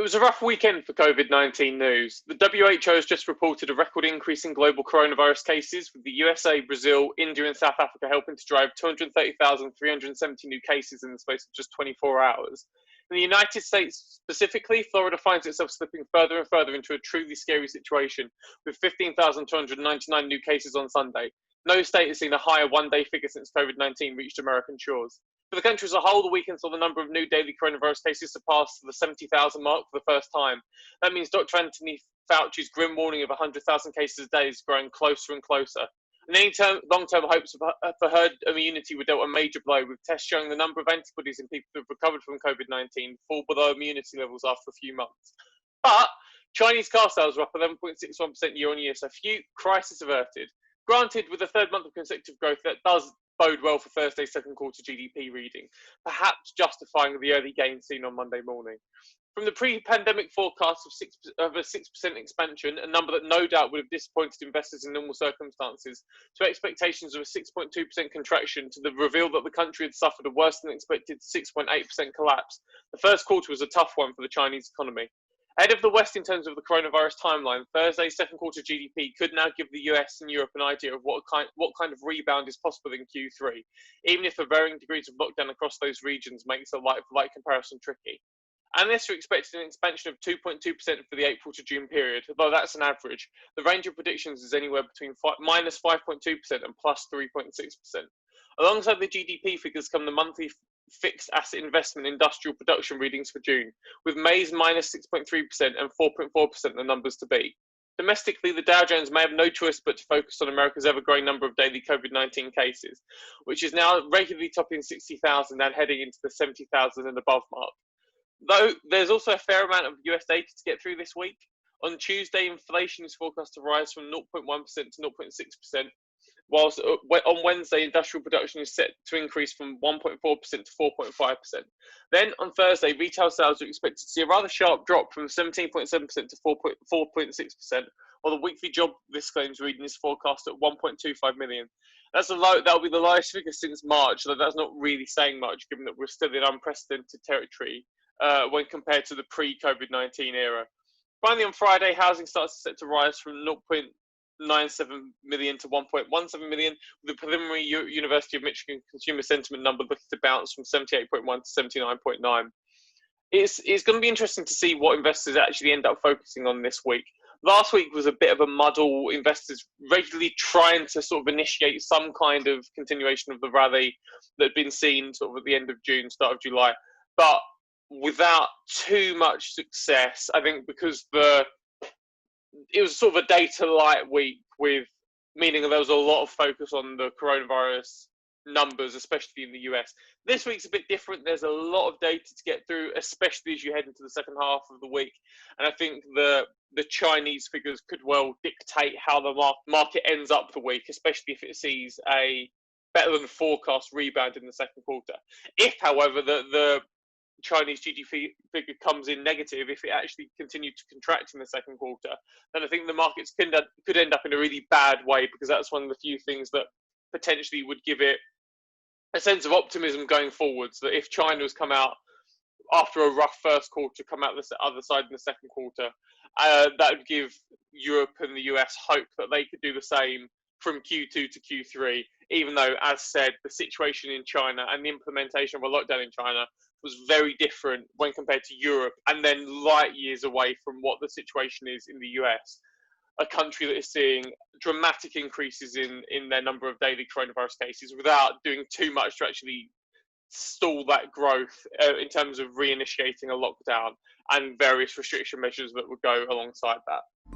was a rough weekend for COVID-19 news. The WHO has just reported a record increase in global coronavirus cases, with the USA, Brazil, India, and South Africa helping to drive 230,370 new cases in the space of just 24 hours. In the United States specifically, Florida finds itself slipping further and further into a truly scary situation, with 15,299 new cases on Sunday. No state has seen a higher one-day figure since COVID-19 reached American shores. For the country as a whole, the weekend saw the number of new daily coronavirus cases surpass the 70,000 mark for the first time. That means Dr. Anthony Fauci's grim warning of 100,000 cases a day is growing closer and closer. And any long-term hopes for herd immunity were dealt a major blow, with tests showing the number of antibodies in people who have recovered from COVID-19 fall below immunity levels after a few months. But Chinese car sales were up 11.61% year on year, so few crisis averted. Granted, with the third month of consecutive growth, that does bode well for Thursday's second quarter GDP reading, perhaps justifying the early gains seen on Monday morning. From the pre-pandemic forecast of a 6% expansion, a number that no doubt would have disappointed investors in normal circumstances, to expectations of a 6.2% contraction, to the reveal that the country had suffered a worse than expected 6.8% collapse, the first quarter was a tough one for the Chinese economy. Ahead of the West in terms of the coronavirus timeline, Thursday's second quarter GDP could now give the US and Europe an idea of what kind of rebound is possible in Q3, even if the varying degrees of lockdown across those regions makes a like-for-like comparison tricky. Analysts are expecting an expansion of 2.2% for the April to June period, although that's an average. The range of predictions is anywhere between minus 5.2% and plus 3.6%. Alongside the GDP figures come the monthly fixed asset investment industrial production readings for June, with May's minus 6.3% and 4.4% the numbers to beat. Domestically, the Dow Jones may have no choice but to focus on America's ever-growing number of daily COVID-19 cases, which is now regularly topping 60,000 and heading into the 70,000 and above mark. Though there's also a fair amount of US data to get through this week. On Tuesday, inflation is forecast to rise from 0.1% to 0.6%, whilst on Wednesday, industrial production is set to increase from 1.4% to 4.5%. Then on Thursday, retail sales are expected to see a rather sharp drop from 17.7% to 4.6%, while the weekly job list claims reading is forecast at 1.25 million. That'll be the lowest figure since March, though that's not really saying much, given that we're still in unprecedented territory when compared to the pre-COVID-19 era. Finally, on Friday, housing starts to set to rise from 0.97 million to 1.17 million, with the preliminary University of Michigan consumer sentiment number looking to bounce from 78.1 to 79.9. It's going to be interesting to see what investors actually end up focusing on this week. Last week was a bit of a muddle, investors regularly trying to sort of initiate some kind of continuation of the rally that had been seen sort of at the end of June, start of July, but without too much success. I think because it was sort of a data light week, with meaning that there was a lot of focus on the coronavirus numbers, especially in the US. This week's a bit different. There's a lot of data to get through, especially as you head into the second half of the week. And I think the Chinese figures could well dictate how the market ends up the week, especially if it sees a better than forecast rebound in the second quarter. If, however, the Chinese GDP figure comes in negative, if it actually continued to contract in the second quarter, then I think the markets could end up in a really bad way, because that's one of the few things that potentially would give it a sense of optimism going forwards, that if China has come out after a rough first quarter, come out the other side in the second quarter, that would give Europe and the US hope that they could do the same from Q2 to Q3, even though, as said, the situation in China and the implementation of a lockdown in China was very different when compared to Europe, and then light years away from what the situation is in the US, a country that is seeing dramatic increases in their number of daily coronavirus cases without doing too much to actually stall that growth in terms of reinitiating a lockdown and various restriction measures that would go alongside that.